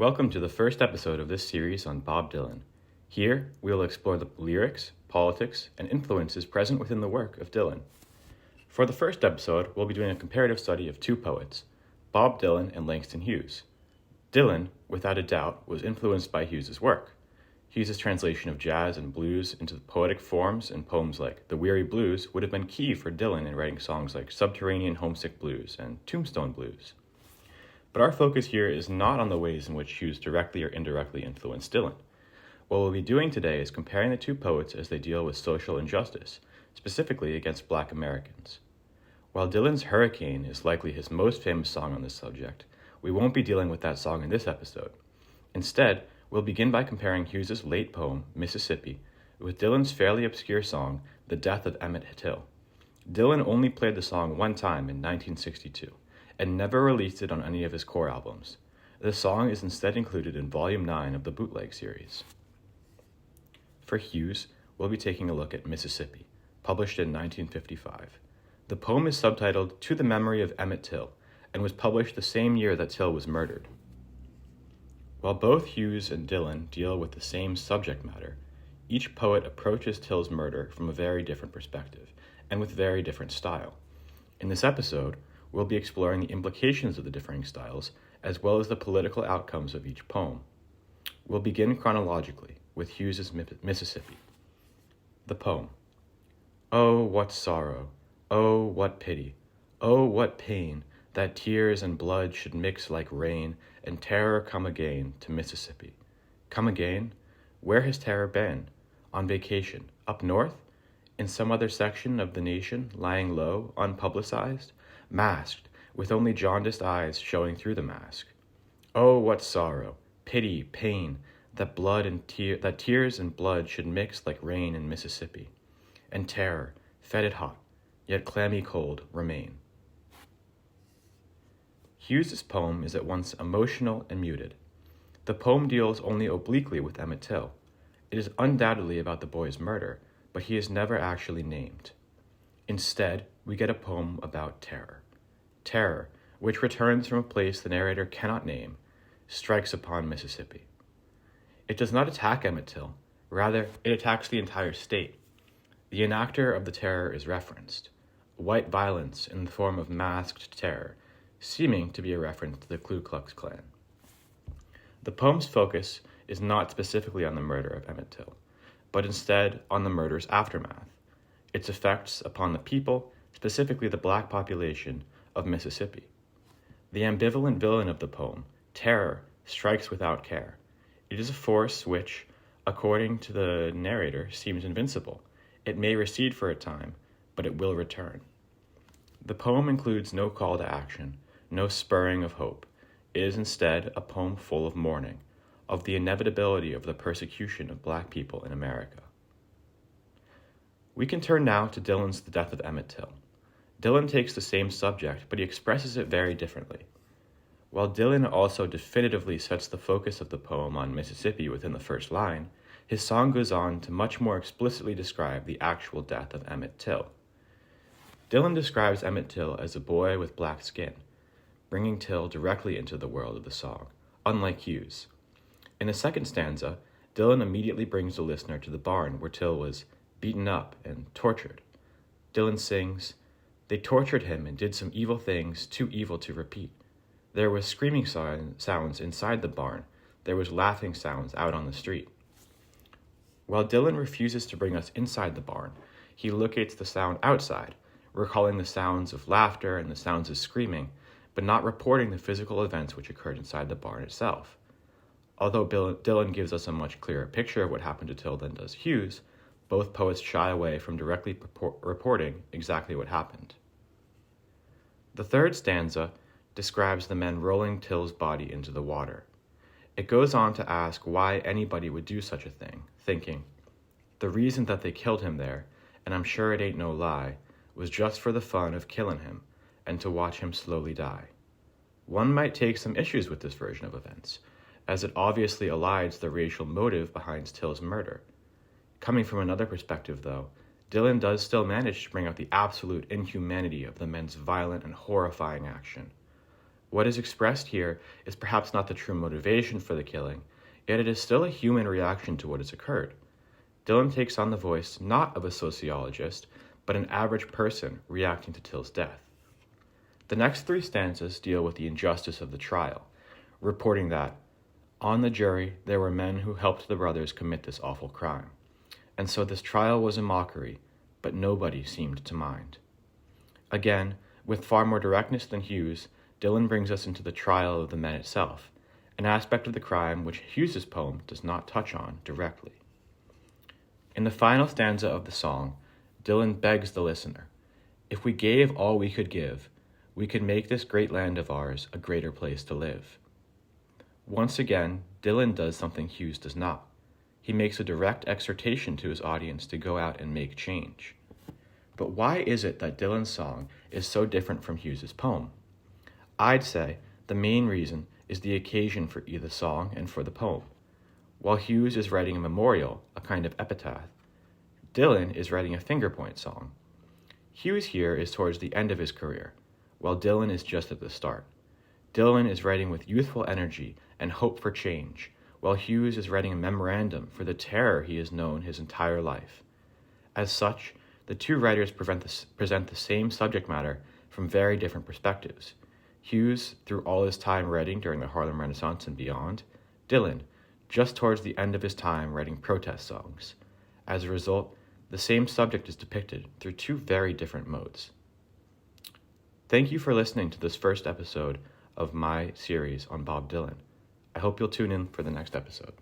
Welcome to the first episode of this series on Bob Dylan. Here, we will explore the lyrics, politics, and influences present within the work of Dylan. For the first episode, we'll be doing a comparative study of two poets, Bob Dylan and Langston Hughes. Dylan, without a doubt, was influenced by Hughes's work. Hughes' translation of jazz and blues into poetic forms in poems like The Weary Blues would have been key for Dylan in writing songs like Subterranean Homesick Blues and Tombstone Blues. But our focus here is not on the ways in which Hughes directly or indirectly influenced Dylan. What we'll be doing today is comparing the two poets as they deal with social injustice, specifically against Black Americans. While Dylan's Hurricane is likely his most famous song on this subject, we won't be dealing with that song in this episode. Instead, we'll begin by comparing Hughes's late poem, Mississippi, with Dylan's fairly obscure song, The Death of Emmett Till. Dylan only played the song one time in 1962, and never released it on any of his core albums. The song is instead included in Volume 9 of the Bootleg series. For Hughes, we'll be taking a look at Mississippi, published in 1955. The poem is subtitled To the Memory of Emmett Till, and was published the same year that Till was murdered. While both Hughes and Dylan deal with the same subject matter, each poet approaches Till's murder from a very different perspective, and with very different style. In this episode, we'll be exploring the implications of the differing styles, as well as the political outcomes of each poem. We'll begin chronologically with Hughes's Mississippi. The poem. Oh, what sorrow! Oh, what pity! Oh, what pain, that tears and blood should mix like rain, and terror come again to Mississippi. Come again? Where has terror been? On vacation? Up north? In some other section of the nation, lying low, unpublicized? Masked, with only jaundiced eyes showing through the mask. Oh, what sorrow, pity, pain, that tears and blood should mix like rain in Mississippi, and terror, fetid hot, yet clammy cold, remain. Hughes's poem is at once emotional and muted. The poem deals only obliquely with Emmett Till. It is undoubtedly about the boy's murder, but he is never actually named. Instead, we get a poem about terror. Terror, which returns from a place the narrator cannot name, strikes upon Mississippi. It does not attack Emmett Till, rather, it attacks the entire state. The enactor of the terror is referenced, white violence in the form of masked terror, seeming to be a reference to the Ku Klux Klan. The poem's focus is not specifically on the murder of Emmett Till, but instead on the murder's aftermath, its effects upon the people, specifically the Black population of Mississippi. The ambivalent villain of the poem, terror, strikes without care. It is a force which, according to the narrator, seems invincible. It may recede for a time, but it will return. The poem includes no call to action, no spurring of hope. It is instead a poem full of mourning, of the inevitability of the persecution of Black people in America. We can turn now to Dylan's The Death of Emmett Till. Dylan takes the same subject, but he expresses it very differently. While Dylan also definitively sets the focus of the poem on Mississippi within the first line, his song goes on to much more explicitly describe the actual death of Emmett Till. Dylan describes Emmett Till as a boy with black skin, bringing Till directly into the world of the song, unlike Hughes. In the second stanza, Dylan immediately brings the listener to the barn where Till was beaten up and tortured. Dylan sings, "They tortured him and did some evil things too evil to repeat. There was screaming sounds inside the barn. There was laughing sounds out on the street." While Dylan refuses to bring us inside the barn, he locates the sound outside, recalling the sounds of laughter and the sounds of screaming, but not reporting the physical events which occurred inside the barn itself. Although Dylan gives us a much clearer picture of what happened to Till than does Hughes, both poets shy away from directly reporting exactly what happened. The third stanza describes the men rolling Till's body into the water. It goes on to ask why anybody would do such a thing, thinking, "The reason that they killed him there, and I'm sure it ain't no lie, was just for the fun of killing him, and to watch him slowly die." One might take some issues with this version of events, as it obviously elides the racial motive behind Till's murder. Coming from another perspective, though, Dylan does still manage to bring out the absolute inhumanity of the men's violent and horrifying action. What is expressed here is perhaps not the true motivation for the killing, yet it is still a human reaction to what has occurred. Dylan takes on the voice not of a sociologist, but an average person reacting to Till's death. The next 3 stanzas deal with the injustice of the trial, reporting that, on the jury, there were men who helped the brothers commit this awful crime. And so this trial was a mockery, but nobody seemed to mind. Again, with far more directness than Hughes, Dylan brings us into the trial of the men itself, an aspect of the crime which Hughes's poem does not touch on directly. In the final stanza of the song, Dylan begs the listener, if we gave all we could give, we could make this great land of ours a greater place to live. Once again, Dylan does something Hughes does not. He makes a direct exhortation to his audience to go out and make change. But why is it that Dylan's song is so different from Hughes's poem? I'd say the main reason is the occasion for the song and for the poem. While Hughes is writing a memorial, a kind of epitaph, Dylan is writing a finger-point song. Hughes here is towards the end of his career, while Dylan is just at the start. Dylan is writing with youthful energy and hope for change, while Hughes is writing a memorandum for the terror he has known his entire life. As such, the 2 writers present the same subject matter from very different perspectives. Hughes, through all his time writing during the Harlem Renaissance and beyond, Dylan, just towards the end of his time writing protest songs. As a result, the same subject is depicted through 2 very different modes. Thank you for listening to this first episode of my series on Bob Dylan. I hope you'll tune in for the next episode.